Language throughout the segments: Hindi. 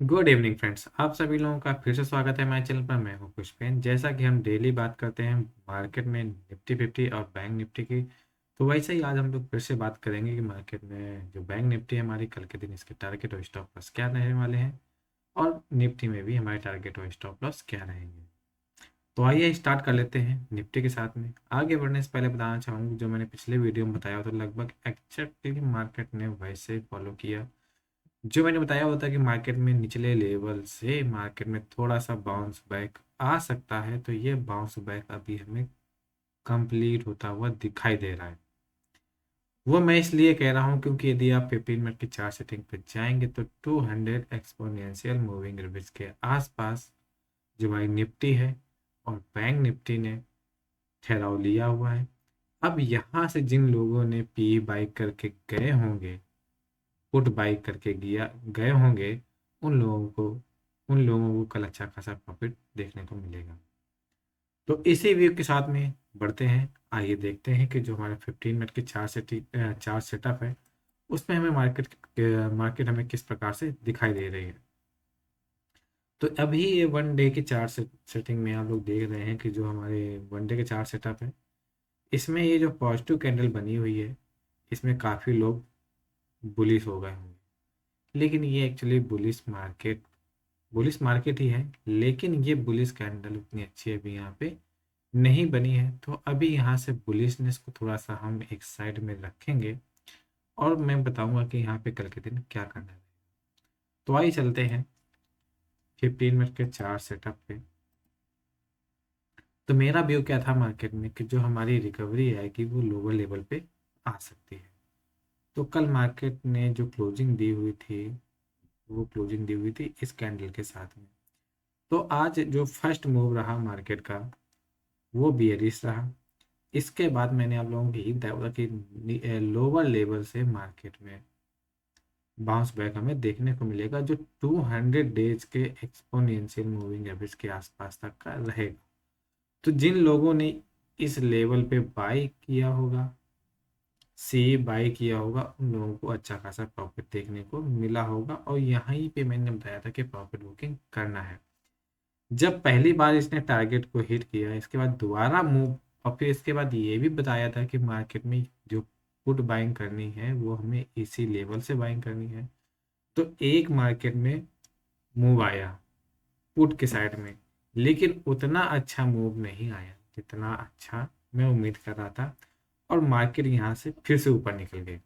गुड इवनिंग फ्रेंड्स, आप सभी लोगों का फिर से स्वागत है हमारे चैनल पर। मैं हूं पुष्पेन। जैसा कि हम डेली बात करते हैं मार्केट में निफ्टी फिफ्टी और बैंक निफ्टी की, तो वैसे ही आज हम लोग फिर से बात करेंगे कि मार्केट में जो बैंक निफ्टी है हमारी, कल के दिन इसके टारगेट और स्टॉप लॉस क्या रहने वाले हैं, और निफ्टी में भी हमारे टारगेट और स्टॉप लॉस क्या रहेंगे। तो आइए स्टार्ट कर लेते हैं निफ्टी के साथ में। आगे बढ़ने से पहले बताना चाहूँगी, जो मैंने पिछले वीडियो में बताया तो लगभग एक्जैक्टली मार्केट ने वैसे फॉलो किया। जो मैंने बताया होता है कि मार्केट में निचले लेवल से मार्केट में थोड़ा सा बाउंस बैक आ सकता है, तो ये बाउंस बैक अभी हमें कंप्लीट होता हुआ दिखाई दे रहा है। वो मैं इसलिए कह रहा हूँ क्योंकि यदि आप 15 मिनट की चार्ट सेटिंग पे जाएंगे तो 200 एक्सपोनेंशियल मूविंग एवरेज के आसपास जो हमारी निफ्टी है और बैंक निफ्टी ने ठहराव लिया हुआ है। अब यहाँ से जिन लोगों ने पी बाई करके गए होंगे, पुट बाई करके गया गए होंगे, उन लोगों को कल अच्छा खासा प्रॉफिट देखने को मिलेगा। तो इसी व्यू के साथ में बढ़ते हैं। आइए देखते हैं कि जो हमारे 15 मिनट की चार सेटअप है, उसमें हमें मार्केट हमें किस प्रकार से दिखाई दे रही है। तो अभी ये वन डे की सेटिंग में आप लोग देख रहे हैं कि जो हमारे वन डे के चार सेटअप है, इसमें ये जो पॉजिटिव कैंडल बनी हुई है, इसमें काफ़ी लोग बुलिश हो गए होंगे। लेकिन ये एक्चुअली बुलिश मार्केट ही है, लेकिन ये बुलिश कैंडल उतनी अच्छी अभी यहाँ पे नहीं बनी है। तो अभी यहाँ से बुलिशनेस को थोड़ा सा हम एक साइड में रखेंगे, और मैं बताऊंगा कि यहाँ पे कल के दिन क्या करना है। तो आइए चलते हैं 15 मिनट के चार सेटअप पे। तो मेरा व्यू क्या था मार्केट में कि जो हमारी रिकवरी आएगी वो लोअर लेवल पे आ सकती है। तो कल मार्केट ने जो क्लोजिंग दी हुई थी, वो क्लोजिंग दी हुई थी इस कैंडल के साथ में। तो आज जो फर्स्ट मूव रहा मार्केट का, वो बियरिश रहा। इसके बाद मैंने आप लोगों को यही बताया था कि लोअर लेवल से मार्केट में बाउंस बैक हमें देखने को मिलेगा, जो 200 डेज के एक्सपोनेंशियल मूविंग एवरेज के आसपास तक का रहेगा। तो जिन लोगों ने इस लेवल पे बाई किया होगा, सी बाई किया होगा, उन लोगों को अच्छा खासा प्रॉफिट देखने को मिला होगा। और यहीं पे मैंने बताया था कि प्रॉफिट बुकिंग करना है। जब पहली बार इसने टारगेट को हिट किया, इसके बाद दोबारा मूव, और फिर इसके बाद ये भी बताया था कि मार्केट में जो पुट बाइंग करनी है वो हमें इसी लेवल से बाइंग करनी है। तो एक मार्केट में मूव आया पुट के साइड में, लेकिन उतना अच्छा मूव नहीं आया जितना अच्छा मैं उम्मीद कर रहा था, और मार्केट यहाँ से फिर से ऊपर निकल गई।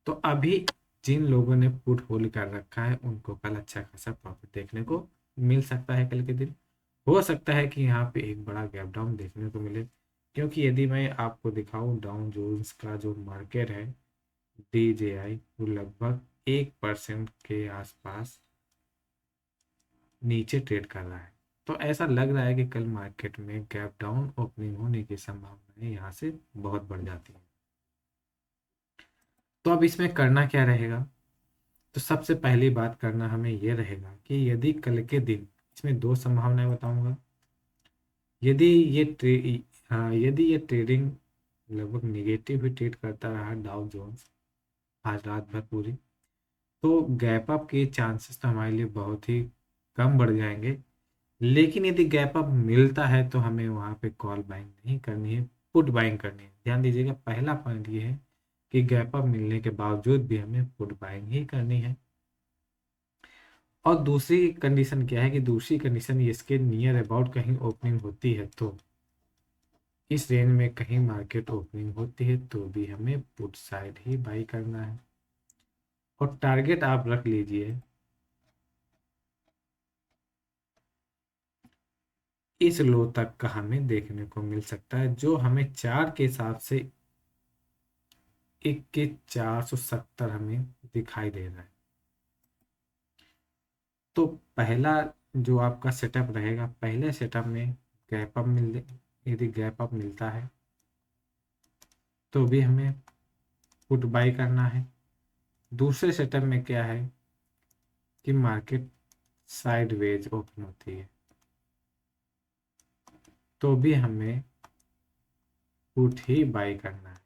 तो अभी जिन लोगों ने पुट होल्ड कर रखा है उनको कल अच्छा खासा प्रॉफिट देखने को मिल सकता है। कल के दिन हो सकता है कि यहाँ पे एक बड़ा गैप डाउन देखने को मिले, क्योंकि यदि मैं आपको दिखाऊं डाउन जोन्स का जो मार्केट है, DJI, वो लगभग 1% के आसपास नीचे ट्रेड कर रहा है। तो ऐसा लग रहा है कि कल मार्केट में गैप डाउन ओपनिंग होने की संभावनाएं यहाँ से बहुत बढ़ जाती है। तो अब इसमें करना क्या रहेगा? तो सबसे पहली बात करना हमें यह रहेगा कि यदि कल के दिन, इसमें दो संभावनाएं बताऊंगा। यदि ये ट्रे यदि ये ट्रेडिंग लगभग निगेटिव ही ट्रेड करता रहा डाउ जोन्स आज रात भर पूरी, तो गैप अप के चांसेस तो हमारे लिए बहुत ही कम बढ़ जाएंगे। लेकिन यदि गैप अप मिलता है तो हमें वहाँ पे कॉल बाइंग नहीं करनी है, पुट बाइंग करनी है। ध्यान दीजिएगा, पहला पॉइंट ये है कि गैप अप मिलने के बावजूद भी हमें पुट बाइंग ही करनी है। और दूसरी कंडीशन क्या है कि दूसरी कंडीशन इसके नियर अबाउट कहीं ओपनिंग होती है, तो इस रेंज में कहीं मार्केट ओपनिंग होती है तो भी हमें पुट साइड ही बाई करना है। और टारगेट आप रख लीजिए इस लो तक का हमें देखने को मिल सकता है, जो हमें चार के हिसाब से 470 हमें दिखाई दे रहा है। तो पहला जो आपका सेटअप रहेगा, पहले सेटअप में गैप अप मिल यदि गैप अप मिलता है तो भी हमें पुट बाई करना है। दूसरे सेटअप में क्या है कि मार्केट साइडवेज ओपन होती है तो भी हमें पुट ही बाई करना है।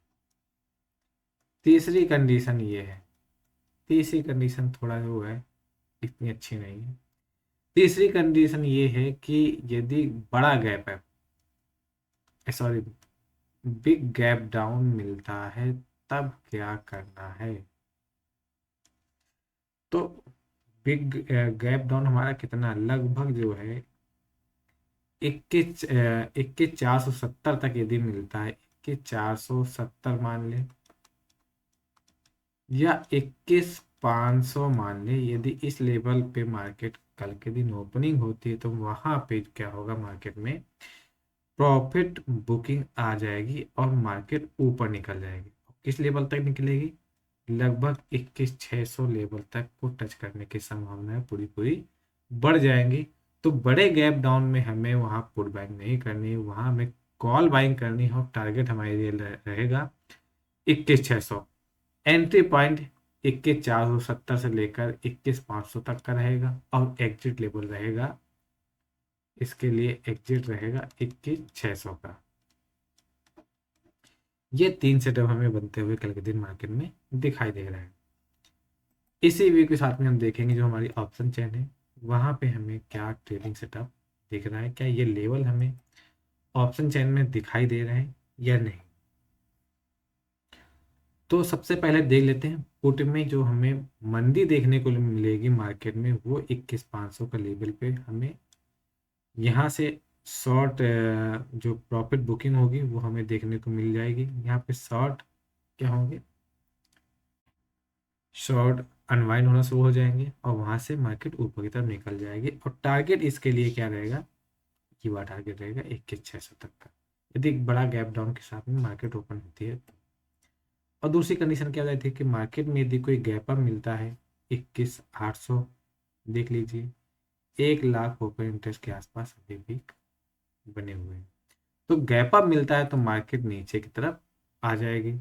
तीसरी कंडीशन ये है, तीसरी कंडीशन थोड़ा वो है इतनी अच्छी नहीं है। तीसरी कंडीशन ये है कि यदि बड़ा गैप है, सॉरी, बिग गैप डाउन मिलता है, तब क्या करना है। तो बिग गैप डाउन हमारा कितना, लगभग जो है 21,470 तक यदि मिलता है, 21,470 मान ले, या 21,500 मान ले, यदि इस लेवल पे मार्केट कल के दिन ओपनिंग होती है, तो वहां पे क्या होगा, मार्केट में प्रॉफिट बुकिंग आ जाएगी और मार्केट ऊपर निकल जाएगी। किस लेवल तक निकलेगी, लगभग 21,600 लेवल तक को टच करने की संभावना पूरी पूरी बढ़ जाएंगी। तो बड़े गैप डाउन में हमें वहां पुट बाइंग नहीं करनी है, वहां हमें कॉल बाइंग करनी है। और टारगेट हमारे लिए रहेगा 21,600। एंट्री पॉइंट 21,470 से लेकर 21,500 तक का रहेगा, और एग्जिट लेवल रहेगा, इसके लिए एग्जिट रहेगा 21,600 का। ये 3 सेटअप हमें बनते हुए कल के दिन मार्केट में दिखाई दे रहा है। इसी व्यू के साथ में हम देखेंगे जो हमारी ऑप्शन चेन है, वहां पे हमें क्या ट्रेडिंग सेटअप दिख रहा है, क्या ये लेवल हमें ऑप्शन चेन में दिखाई दे रहे हैं या नहीं। तो सबसे पहले देख लेते हैं पुट में जो हमें मंदी देखने को मिलेगी मार्केट में, वो 21,500 का लेवल पे हमें यहाँ से शॉर्ट जो प्रॉफिट बुकिंग होगी वो हमें देखने को मिल जाएगी। यहाँ पे शॉर्ट क्या होंगे, शॉर्ट अनवाइंड होना शुरू हो जाएंगे, और वहां से मार्केट ऊपर की तरफ निकल जाएगी। और टारगेट इसके लिए क्या रहेगा, ये वाला टारगेट रहेगा 21,600 तक का, यदि एक बड़ा गैप डाउन के साथ में मार्केट ओपन होती है। और दूसरी कंडीशन क्या हो जाती है कि मार्केट में यदि कोई गैप अप मिलता है 21,800, देख लीजिए 1 लाख ओपन इंटरेस्ट के आसपास अभी भी बने हुए हैं। तो गैप अप मिलता है तो मार्केट नीचे की तरफ आ जाएगी,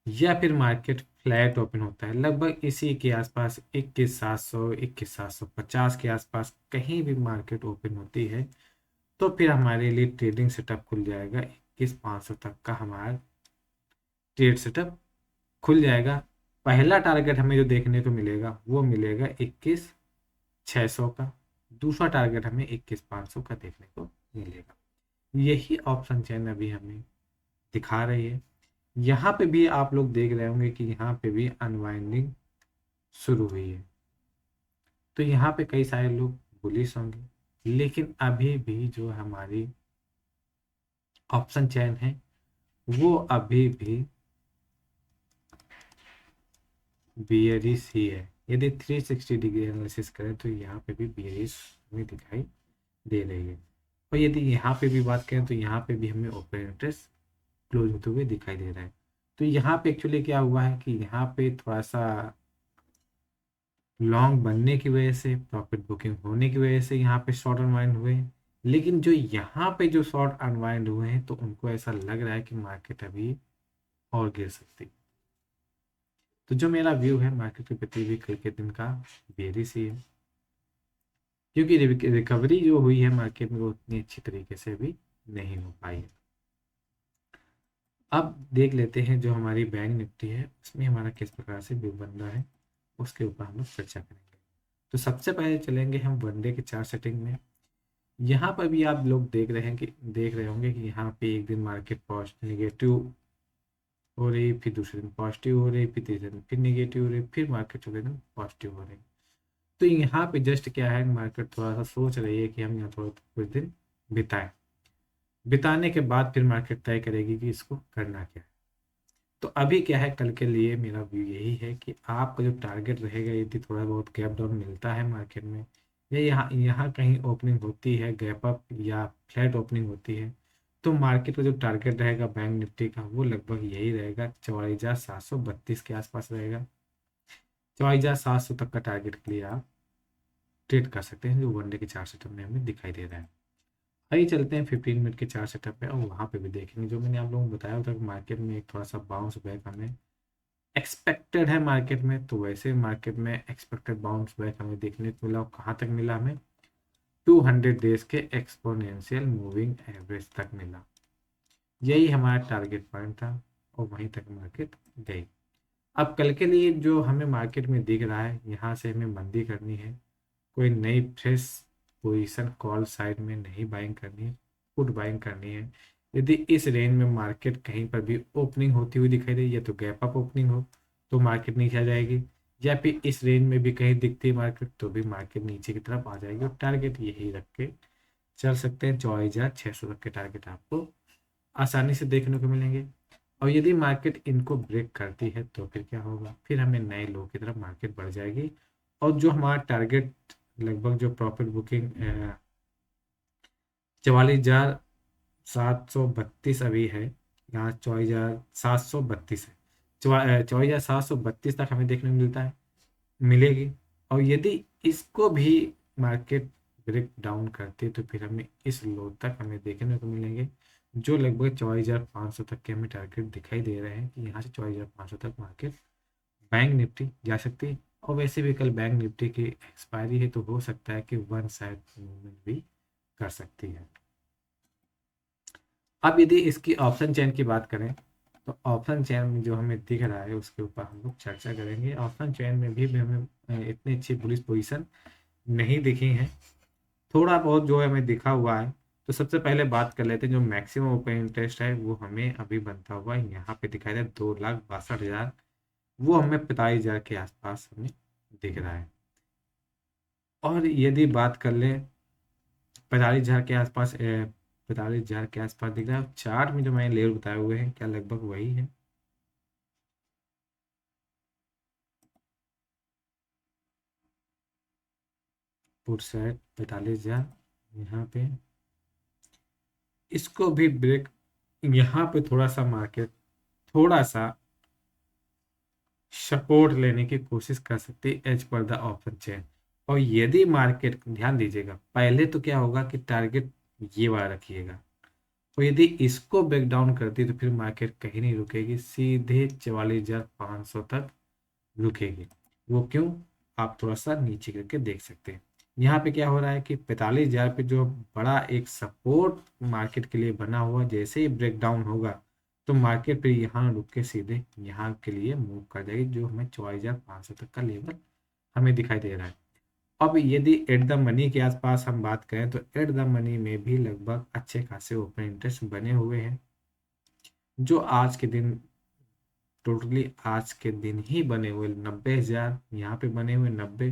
या फिर मार्केट फ्लैट ओपन होता है लगभग इसी के आसपास 21,700 21,750 के आसपास कहीं भी मार्केट ओपन होती है, तो फिर हमारे लिए ट्रेडिंग सेटअप खुल जाएगा। 21,500 तक का हमारा ट्रेड सेटअप खुल जाएगा। पहला टारगेट हमें जो देखने को मिलेगा वो मिलेगा 21,600 का, दूसरा टारगेट हमें 21,500 का देखने को मिलेगा। यही ऑप्शन चेन अभी हमें दिखा रही है। यहाँ पे भी आप लोग देख रहे होंगे कि यहाँ पे भी अनवाइंडिंग शुरू हुई है, तो यहाँ पे कई सारे लोग बुलिश होंगे, लेकिन अभी भी जो हमारी ऑप्शन चेन है वो अभी भी बियरिश ही है। यदि 360 डिग्री एनालिसिस करें तो यहाँ पे भी बियरिश हमें दिखाई दे रही है। और यदि यहाँ पे भी बात करें तो यहाँ पे भी हमें ओपन इंटरेस्ट क्लोज होते हुए दिखाई दे रहा है। तो यहाँ पे एक्चुअली क्या हुआ है कि यहाँ पे थोड़ा सा लॉन्ग बनने की वजह से, प्रॉफिट बुकिंग होने की वजह से यहाँ पे शॉर्ट अनवाइंड हुए हैं। लेकिन जो यहाँ पे जो शॉर्ट अनवाइंड हुए हैं तो उनको ऐसा लग रहा है कि मार्केट अभी और गिर सकती है। तो जो मेरा व्यू है मार्केट के प्रति भी कल के दिन का बेरिश ही है, क्योंकि रिकवरी जो हुई है मार्केट में वो उतनी अच्छी तरीके से भी नहीं हो पाई है। अब देख लेते हैं जो हमारी बैंक निफ्टी है उसमें हमारा किस प्रकार से व्यू बन रहा है, उसके ऊपर हम लोग चर्चा करेंगे। तो सबसे पहले चलेंगे हम वनडे के चार्ट सेटिंग में। यहाँ पर भी आप लोग देख रहे होंगे कि यहाँ पे एक दिन मार्केट पॉजिटिव नेगेटिव हो रही, फिर दूसरे दिन पॉजिटिव हो रही, फिर तीसरे दिन फिर नेगेटिव हो रही, फिर मार्केट चौथे दिन पॉजिटिव हो रही। तो यहाँ पे जस्ट क्या है, मार्केट थोड़ा सा सोच रही है कि हम यहाँ थोड़ा कुछ दिन बिताएं, बिताने के बाद फिर मार्केट तय करेगी कि इसको करना क्या है। तो अभी क्या है, कल के लिए मेरा व्यू यही है कि आपका जो टारगेट रहेगा, यदि थोड़ा बहुत गैप डाउन मिलता है मार्केट में, या यहाँ यहाँ कहीं ओपनिंग होती है गैप अप या फ्लैट ओपनिंग होती है, तो मार्केट का जो टारगेट रहेगा बैंक निफ्टी का वो लगभग यही रहेगा, 44,732 के आसपास रहेगा। 44,700 तक का टारगेट के लिए आप ट्रेड कर सकते हैं, जो वनडे के चार्ट सेटअप में हमें दिखाई दे रहा है। आइए चलते हैं 15 मिनट के चार्ट सेटअप पे, और वहाँ पे भी देखेंगे जो मैंने आप लोगों को बताया था कि मार्केट में एक थोड़ा सा बाउंस बैक हमें एक्सपेक्टेड है मार्केट में। तो वैसे मार्केट में एक्सपेक्टेड बाउंस बैक हमें देखने को मिला, और कहाँ तक मिला हमें, 200 डेज के एक्सपोनेंशियल मूविंग एवरेज तक मिला। यही हमारा टारगेट पॉइंट था, और वहीं तक मार्केट गई। अब कल के लिए जो हमें मार्केट में दिख रहा है, यहाँ से हमें मंदी करनी है, कोई नई फ्रेश पोजीशन कॉल साइड में नहीं बाइंग करनी है, पुट बाइंग करनी है। यदि इस रेंज में मार्केट कहीं पर भी ओपनिंग होती हुई दिखाई दे, या तो गैप अप ओपनिंग हो तो मार्केट नीचे आ जाएगी, या फिर इस रेंज में भी कहीं दिखती है मार्केट तो भी मार्केट नीचे की तरफ आ जाएगी। और टारगेट यही रख के चल सकते हैं, 24,600 तक के टारगेट आपको आसानी से देखने को मिलेंगे। और यदि मार्केट इनको ब्रेक करती है तो फिर क्या होगा, फिर हमें नए लो की तरफ मार्केट बढ़ जाएगी। और जो हमारा टारगेट लगभग जो प्रॉफिट बुकिंग 44,732 अभी है, यहाँ 44,732 है, 44,732 तक हमें देखने को मिलेगी। और यदि इसको भी मार्केट ब्रेक डाउन करती है तो फिर हमें इस लो तक हमें देखने को मिलेंगे, जो लगभग 44,500 तक के हमें टारगेट दिखाई दे रहे हैं कि यहाँ से 44,500 तक मार्केट बैंक निफ्टी जा सकती है। और वैसे भी कल बैंक निफ्टी की एक्सपायरी है तो हो सकता है कि वन साइड मूवमेंट भी कर सकती है। अब यदि इसकी ऑप्शन चेन की बात करें तो ऑप्शन चेन में जो हमें दिख रहा है उसके ऊपर हम लोग चर्चा करेंगे। ऑप्शन चेन में भी हमें इतनी अच्छी बुलिश पोजीशन नहीं दिखी है, थोड़ा बहुत जो है हमें दिखा हुआ है। तो सबसे पहले बात कर लेते हैं, जो मैक्सिमम ओपन इंटरेस्ट है वो हमें अभी बनता हुआ यहाँ पे दिखाई दे 2,62,000, वो हमें 45,000 के आसपास हमें दिख रहा है। और यदि बात कर ले 45,000 के आसपास, 45,000 के आसपास दिख रहा है, चार्ट में जो मैंने लेवल बताए हुए हैं क्या लगभग वही है। पुट साइड 45,000 यहाँ पे, इसको भी ब्रेक, यहाँ पे थोड़ा सा मार्केट थोड़ा सा सपोर्ट लेने की कोशिश कर सकती है as per the option chain. और यदि मार्केट, ध्यान दीजिएगा, पहले तो क्या होगा कि टारगेट ये वाला रखिएगा, और यदि इसको ब्रेक डाउन करती है तो फिर मार्केट कहीं नहीं रुकेगी, सीधे 44,500 तक रुकेगी। वो क्यों, आप थोड़ा सा नीचे करके देख सकते हैं। यहाँ पे क्या हो रहा है कि 45,000 पे जो बड़ा एक सपोर्ट मार्केट के लिए बना हुआ, जैसे ही ब्रेक डाउन होगा तो मार्केट फिर यहाँ रुक के सीधे यहाँ के लिए मूव कर जाएगी, जो हमें 44,500 तक का लेवल हमें दिखाई दे रहा है। अब यदि एट द मनी के आसपास हम बात करें तो एट द मनी में भी लगभग अच्छे खासे ओपन इंटरेस्ट बने हुए हैं, जो आज के दिन टोटली आज के दिन ही बने हुए 90,000 यहाँ पे बने हुए 90।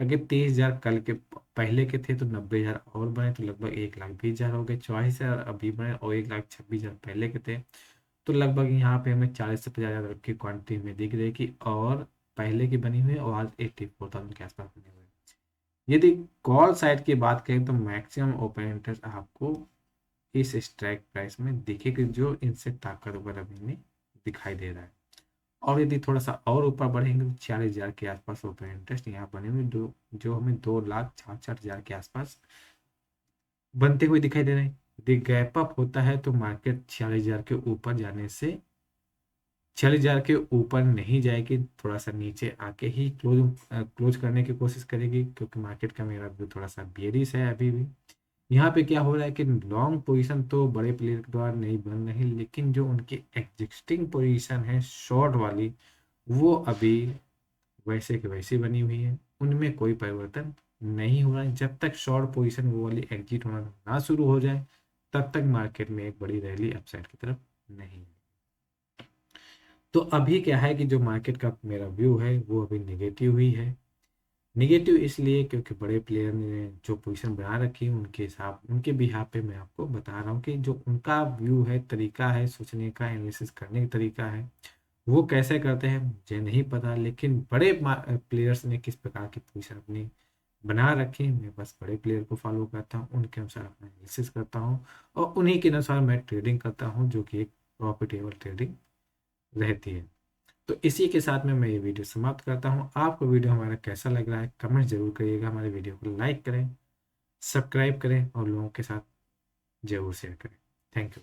अगर 23,000 कल के पहले के थे तो 90,000 और बने तो लगभग 1,20,000 हो गए, 44,000 अभी बने और 1,26,000 पहले के थे, तो लगभग यहाँ पे हमें 40 से 50,000 की क्वांटिटी में दिख रही कि और पहले की बनी हुई और आज 84,000 के आसपास बने हुए। यदि कॉल साइड की बात करें तो मैक्सिमम ओपन इंटरेस्ट आपको इस स्ट्राइक प्राइस में दिखेगी, जो इनसे ताकतवर अभी में दिखाई दे रहा है। और यदि थोड़ा सा और ऊपर बढ़ेंगे तो 40,000 के आसपास ओपन इंटरेस्ट यहाँ बने हुए, जो हमें 2,66,000 के आसपास बनते हुए दिखाई दे रहे हैं। यदि गैप अप होता है तो मार्केट 46,000 के ऊपर जाने से, 46,000 के ऊपर नहीं जाएगी, थोड़ा सा नीचे आके ही क्लोज करने की कोशिश करेगी, क्योंकि मार्केट का मेरा व्यू थोड़ा सा बेरिश है अभी भी। यहाँ पे क्या हो रहा है कि लॉन्ग पोजीशन तो बड़े प्लेयर के द्वारा नहीं बन रही, लेकिन जो उनकी एग्जिस्टिंग पोजीशन है शॉर्ट वाली, वो अभी वैसे की वैसी बनी हुई है, उनमें कोई परिवर्तन नहीं हो रहा है। जब तक शॉर्ट पोजीशन वो वाली एग्जिट होना ना शुरू हो जाए तब तक मार्केट में एक बड़ी रैली अपसाइड की तरफ नहीं। तो अभी क्या है कि जो मार्केट का मेरा व्यू है वो अभी निगेटिव ही है। निगेटिव इसलिए क्योंकि बड़े प्लेयर ने जो पोजीशन बना रखी है उनके हिसाब, उनके बिहाफ पे मैं आपको बता रहा हूँ कि जो उनका व्यू है, तरीका है सोचने का, एनालिसिस करने का तरीका है, वो कैसे करते हैं मुझे नहीं पता, लेकिन बड़े प्लेयर्स ने किस प्रकार की पोजीशन अपनी बना रखी है, मैं बस बड़े प्लेयर को फॉलो करता हूँ, उनके अनुसार अपना एनालिसिस करता हूँ और उन्हीं के अनुसार मैं ट्रेडिंग करता हूँ, जो कि एक प्रॉफिटेबल ट्रेडिंग रहती है। तो इसी के साथ में मैं ये वीडियो समाप्त करता हूँ। आपको वीडियो हमारा कैसा लग रहा है कमेंट जरूर करिएगा, हमारे वीडियो को लाइक करें, सब्सक्राइब करें और लोगों के साथ जरूर शेयर करें। Thank you.